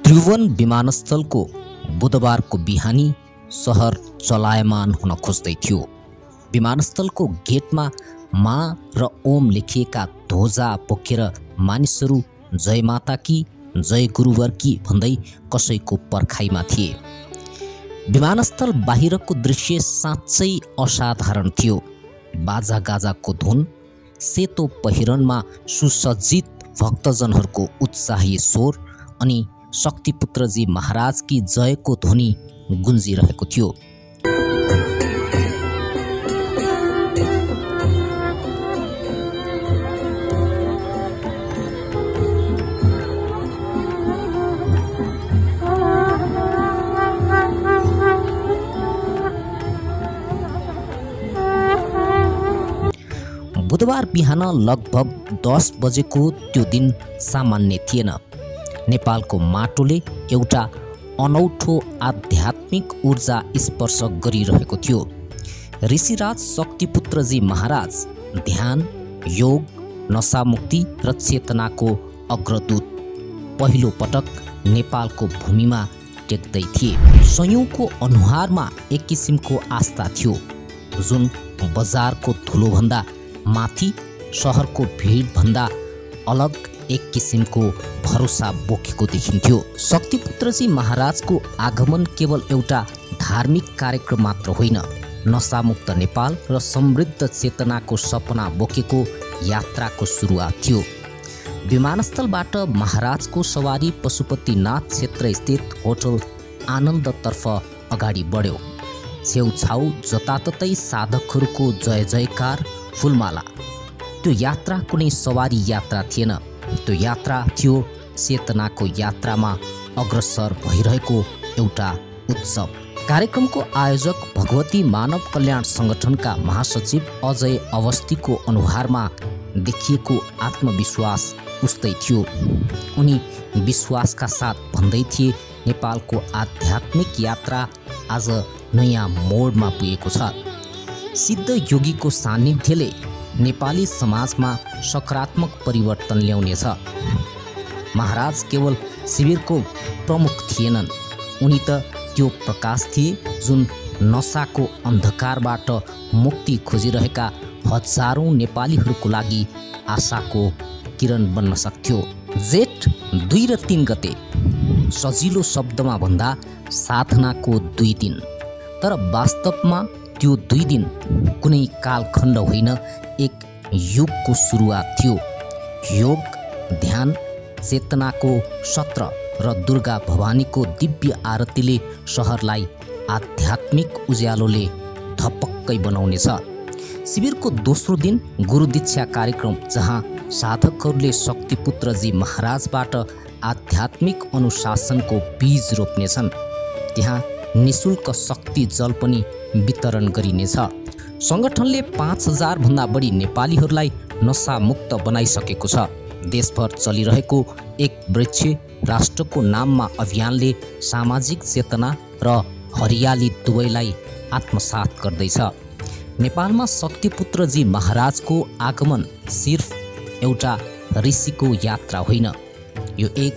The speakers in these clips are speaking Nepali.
त्रिभुवन विमानस्थलको बुधबारको बिहानी सहर चलायमान हुन खोज्दै थियो। विमानस्थलको गेटमा मा र ओम लेखिएका ध्वजा बोकेर मानिसहरू जय माता की जय गुरुवर की भन्दै कसैको पर्खाइमा थिए। विमानस्थल बाहिरको दृश्य साँच्चै असाधारण थियो। बाजा गाजाको धुन, सेतो पहिरनमा सुसज्जित भक्तजनहरूको उत्साही स्वर अनि शक्तिपुत्रजी महाराजकी जयको ध्वनि गुन्जिरहेको थियो। बुधबार बिहान लगभग 10 बजेको त्यो दिन सामान्य थिएन। नेपालको माटोले एउटा अनौठो आध्यात्मिक ऊर्जा स्पर्श गरिरहेको थियो। ऋषिराज शक्तिपुत्रजी महाराज ध्यान, योग, नशामुक्ति र चेतनाको अग्रदूत पहिलो पटक नेपालको भूमिमा टेक्दै थिए। सयौंको अनुहारमा एक किसिमको आस्था थियो, जुन बजारको धुलोभन्दा माथि, सहरको भिडभन्दा अलग एक किसिमको भरोसा बोकेको देखिन्थ्यो। शक्तिपुत्रजी महाराजको आगमन केवल एउटा धार्मिक कार्यक्रम मात्र होइन, नशामुक्त नेपाल र समृद्ध चेतनाको सपना बोकेको यात्राको सुरुवात थियो। विमानस्थलबाट महाराजको सवारी पशुपतिनाथ क्षेत्र स्थित होटल आनन्दतर्फ अगाडि बढ्यो। छेउछाउ जताततै साधकहरूको जय जयकार, फुलमाला। त्यो यात्रा कुनै सवारी यात्रा थिएन, त्यो यात्रा थियो चेतनाको यात्रामा अग्रसर भइरहेको एउटा उत्सव। कार्यक्रमको आयोजक भगवती मानव कल्याण सङ्गठनका महासचिव अजय अवस्थीको अनुहारमा देखिएको आत्मविश्वास उस्तै थियो। उनी विश्वासका साथ भन्दै थिए, नेपालको आध्यात्मिक यात्रा आज नयाँ मोडमा पुगेको छ। सिद्ध योगीको सान्निध्यले नेपाली समाजमा सकारात्मक परिवर्तन ल्याउनेछ। महाराज केवल शिविरको प्रमुख थिएनन्, उनी त त्यो प्रकाश थिए जुन नशाको अन्धकारबाट मुक्ति खोजिरहेका हजारौं नेपालीहरूको लागि आशाको किरण बन्न सक्थ्यो। जेठ 2 र 3 गते, सजिलो शब्दमा भन्दा साधनाको 2 दिन, तर वास्तवमा त्यो 2 दिन कुनै कालखण्ड होइन, एक युगको सुरुवात थियो। योग, ध्यान, चेतनाको सत्र र दुर्गा भवानीको दिव्य आरतीले सहरलाई आध्यात्मिक उज्यालोले धपक्कै बनाउनेछ। शिविरको दोस्रो दिन गुरु दीक्षा कार्यक्रम, जहाँ साधकहरूले शक्तिपुत्रजी महाराजबाट आध्यात्मिक अनुशासनको बीज रोप्नेछन्। त्यहाँ निशुल्क शक्ति जल पनि वितरण गरिनेछ। सङ्गठनले 5000 भन्दा बढी नेपालीहरूलाई नशामुक्त बनाइसकेको छ। देशभर चलिरहेको एक वृक्ष राष्ट्रको नाममा अभियानले सामाजिक चेतना र हरियाली दुवैलाई आत्मसात गर्दैछ। नेपालमा शक्तिपुत्रजी महाराजको आगमन सिर्फ एउटा ऋषिको यात्रा होइन, यो एक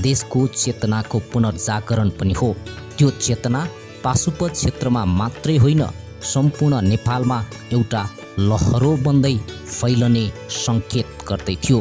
देशको चेतनाको पुनर्जागरण पनि हो। त्यो चेतना पाशुपत क्षेत्रमा मात्रै होइन, सम्पूर्ण नेपालमा एउटा लहरो बन्दै फैलने सङ्केत गर्दै थियो।